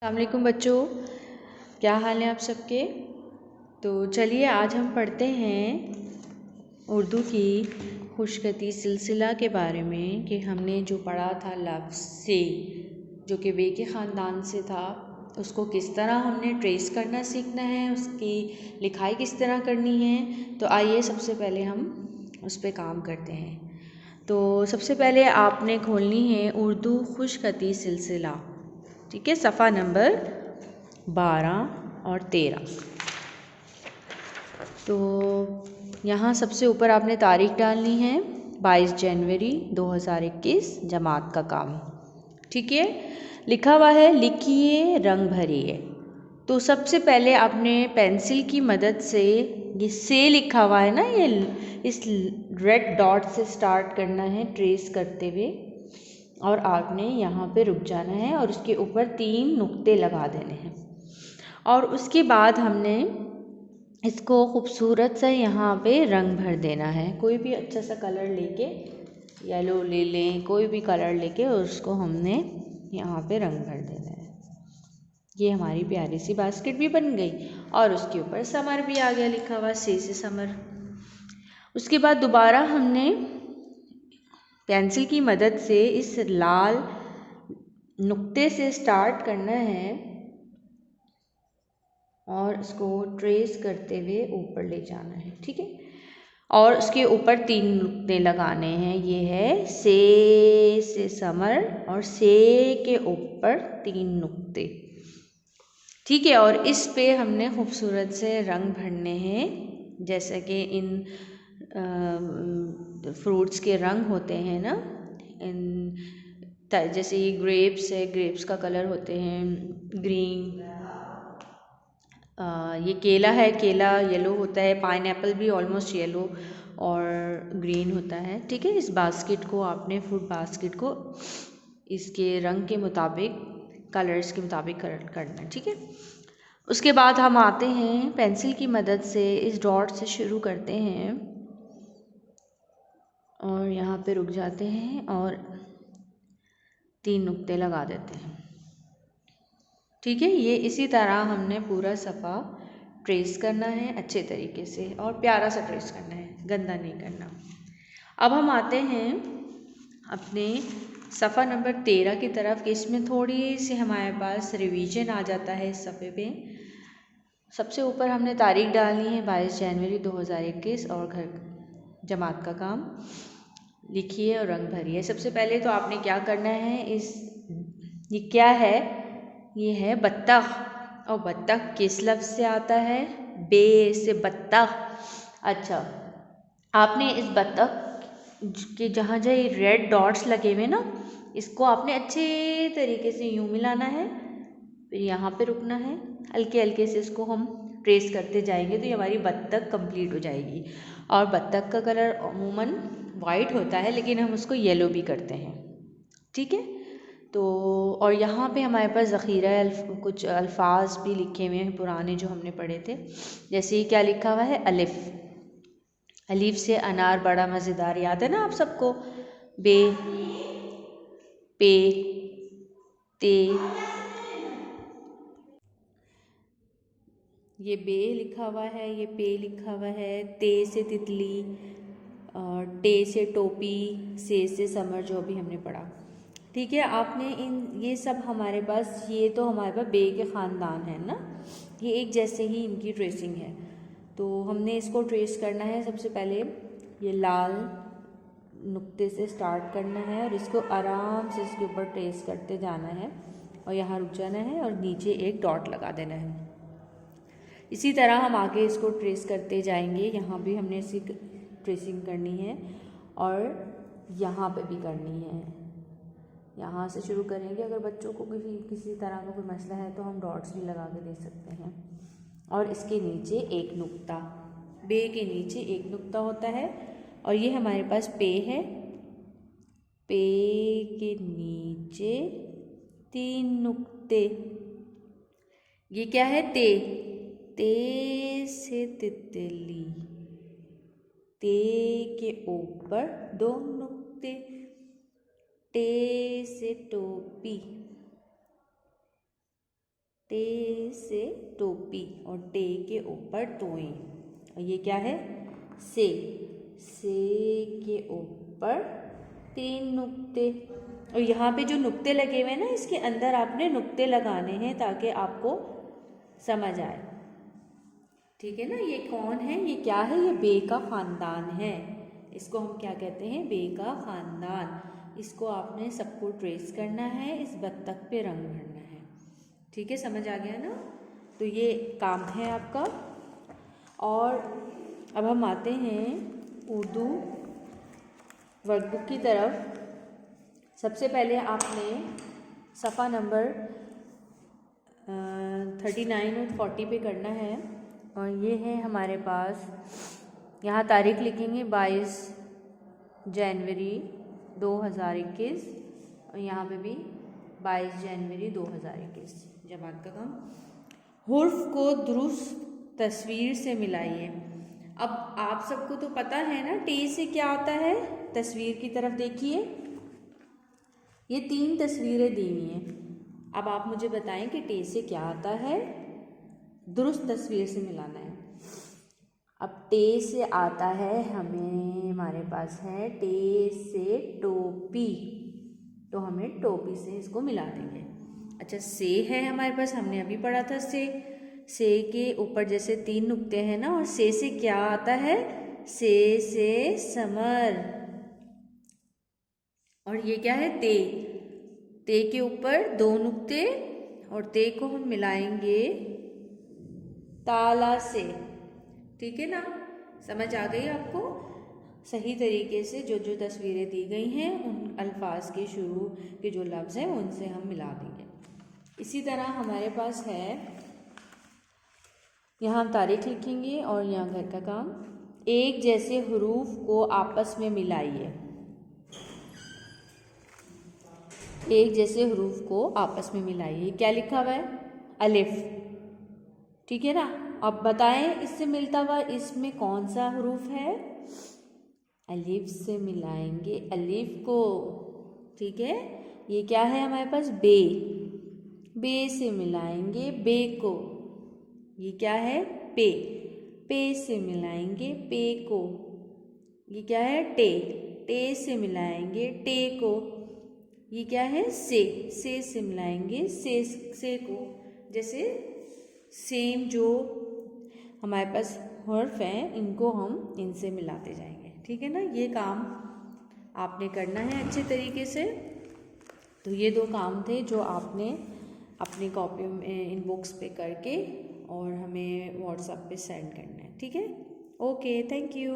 अस्सलाम वालेकुम बच्चों, क्या हाल है आप सबके। तो चलिए आज हम पढ़ते हैं उर्दू की खुशखती सिलसिला के बारे में कि हमने जो पढ़ा था लफ्ज़ से, जो कि बे के ख़ानदान से था, उसको किस तरह हमने ट्रेस करना सीखना है, उसकी लिखाई किस तरह करनी है। तो आइए सबसे पहले हम उस पर काम करते हैं। तो सबसे पहले आपने खोलनी है उर्दू खुशखती सिलसिला, ठीक है, सफ़ा नंबर 12 और 13। तो यहाँ सबसे ऊपर आपने तारीख डालनी है 22 जनवरी 2021, जमात का काम, ठीक है। लिखा हुआ है लिखिए रंग भरिए। तो सबसे पहले आपने पेंसिल की मदद से, ये से लिखा हुआ है ना, ये इस रेड डॉट से स्टार्ट करना है ट्रेस करते हुए, और आपने यहाँ पे रुक जाना है और उसके ऊपर 3 नुक्ते लगा देने हैं। और उसके बाद हमने इसको खूबसूरत सा यहाँ पे रंग भर देना है। कोई भी अच्छा सा कलर लेके, येलो ले लें, कोई भी कलर लेके उसको हमने यहाँ पे रंग भर देना है। ये हमारी प्यारी सी बास्केट भी बन गई और उसके ऊपर समर भी आ गया लिखा हुआ, से समर। उसके बाद दोबारा हमने पेंसिल की मदद से इस लाल नुक्ते से स्टार्ट करना है और इसको ट्रेस करते हुए ऊपर ले जाना है, ठीक है। और उसके ऊपर 3 नुक्ते लगाने हैं। ये है से समर और से के ऊपर 3 नुक्ते, ठीक है। और इस पे हमने खूबसूरत से रंग भरने हैं, जैसे कि इन फ्रूट्स के रंग होते हैं ना, जैसे ये ग्रेप्स है, ग्रेप्स का कलर होते हैं ग्रीन। ये केला है, केला येलो होता है, पाइनएप्पल भी ऑलमोस्ट येलो और ग्रीन होता है, ठीक है। इस बास्केट को आपने, फ्रूट बास्केट को इसके रंग के मुताबिक, कलर्स के मुताबिक करना है, ठीक है। उसके बाद हम आते हैं पेंसिल की मदद से इस डॉट से शुरू करते हैं और यहाँ पे रुक जाते हैं और 3 नुक्ते लगा देते हैं, ठीक है। ये इसी तरह हमने पूरा सफ़ा ट्रेस करना है अच्छे तरीके से और प्यारा सा ट्रेस करना है, गंदा नहीं करना। अब हम आते हैं अपने सफ़ा नंबर 13 की तरफ कि इसमें थोड़ी सी हमारे पास रिवीजन आ जाता है। इस सफ़े पे सबसे ऊपर हमने तारीख डालनी है 22 जनवरी 2021 और घर जमात का काम लिखिए और रंग भरिए। सबसे पहले तो आपने क्या करना है, ये क्या है, ये है बत्तख, और बत्तख किस लफ्ज़ से आता है, बे से बत्तख। अच्छा, आपने इस बत्तख के जहाँ जहाँ रेड डॉट्स लगे हुए ना, इसको आपने अच्छे तरीके से यूँ मिलाना है, फिर यहाँ पे रुकना है, हल्के हल्के से इसको हम ट्रेस करते जाएंगे तो ये हमारी बत्तख कंप्लीट हो जाएगी। और बत्तख का कलर अमूमन वाइट होता है, लेकिन हम उसको येलो भी करते हैं, ठीक है। तो और यहाँ पे हमारे पास ज़ख़ीरा कुछ अल्फाज भी लिखे हुए हैं पुराने जो हमने पढ़े थे। जैसे क्या लिखा हुआ है, अलिफ़, अलीफ से अनार बड़ा मज़ेदार, याद है ना आप सबको। बे, पे, ते, ये बे लिखा हुआ है, ये पे लिखा हुआ है, ते से तितली, और टे से टोपी, से समर, जो भी हमने पढ़ा, ठीक है। आपने ये सब हमारे पास, ये तो हमारे पास बे के ख़ानदान है ना, ये एक जैसे ही इनकी ट्रेसिंग है। तो हमने इसको ट्रेस करना है। सबसे पहले ये लाल नुक्ते से स्टार्ट करना है और इसको आराम से इसके ऊपर ट्रेस करते जाना है और यहाँ रुक जाना है और नीचे एक डॉट लगा देना है। इसी तरह हम आगे इसको ट्रेस करते जाएंगे। यहाँ भी हमने इसी ट्रेसिंग करनी है और यहाँ पे भी करनी है। यहाँ से शुरू करेंगे। अगर बच्चों को किसी तरह का कोई मसला है तो हम डॉट्स भी लगा के दे सकते हैं। और इसके नीचे एक नुक्ता, बे के नीचे एक नुक्ता होता है और ये हमारे पास पे है, पे के नीचे 3 नुक्ते। ये क्या है, ते, ते से तितली, ते के ऊपर 2 नुक्ते, टे से टोपी, टे से टोपी और टे के ऊपर टोई। और ये क्या है? से के ऊपर 3 नुक्ते। और यहाँ पे जो नुक्ते लगे हुए हैं ना, इसके अंदर आपने नुक्ते लगाने हैं ताकि आपको समझ आए। ठीक है ना? ये कौन है? ये क्या है? ये बे का ख़ानदान है। इसको हम क्या कहते हैं? बे का ख़ानदान। इसको आपने सबको ट्रेस करना है, इस बत्तख पे रंग भरना है। ठीक है, समझ आ गया ना? तो ये काम है आपका। और अब हम आते हैं उर्दू वर्कबुक की तरफ। सबसे पहले आपने सफ़ा नंबर 39 और 40 पे करना है। और ये है हमारे पास, यहाँ तारीख लिखेंगे 22 जनवरी 2021 और यहाँ पे भी 22 जनवरी 2021 जमात का काम। हुर्फ को दुरुस्त तस्वीर से मिलाइए। अब आप सबको तो पता है ना टे से क्या आता है? तस्वीर की तरफ देखिए, ये 3 तस्वीरें दी हुई हैं। अब आप मुझे बताएं कि टे से क्या आता है? दुरुस्त तस्वीर से मिलाना है। अब टे से आता है हमें, हमारे पास है टे से टोपी, तो हमें टोपी से इसको मिला देंगे। अच्छा, से है हमारे पास, हमने अभी पढ़ा था से के ऊपर जैसे 3 नुक्ते हैं ना, और से क्या आता है? से समर। और ये क्या है? ते के ऊपर 2 नुक्ते और ते को हम मिलाएंगे ताला से। ठीक है ना? समझ आ गई आपको? सही तरीके से जो जो तस्वीरें दी गई हैं उन अल्फाज के शुरू के जो लफ्ज़ हैं उनसे हम मिला देंगे। इसी तरह हमारे पास है, यहाँ हम तारीख लिखेंगे और यहाँ घर का काम। एक जैसे हरूफ को आपस में मिलाइए। एक जैसे हरूफ को आपस में मिलाइए। क्या लिखा हुआ है? अलिफ। ठीक है ना? अब बताएं इससे मिलता हुआ इसमें कौन सा हरूफ है? अलिफ से मिलाएंगे अलिफ को। ठीक है, ये क्या है हमारे पास? बे से मिलाएंगे बे को। ये क्या है? पे से मिलाएंगे पे को। ये क्या है? टे से मिलाएंगे टे को। ये क्या है? से मिलाएंगे से को। जैसे सेम जो हमारे पास हर्फ हैं इनको हम इनसे मिलाते जाएंगे। ठीक है ना? ये काम आपने करना है अच्छे तरीके से। तो ये 2 काम थे जो आपने अपनी कॉपी में इन बुक्स पे करके और हमें व्हाट्सएप पे सेंड करना है। ठीक है? Okay, thank you.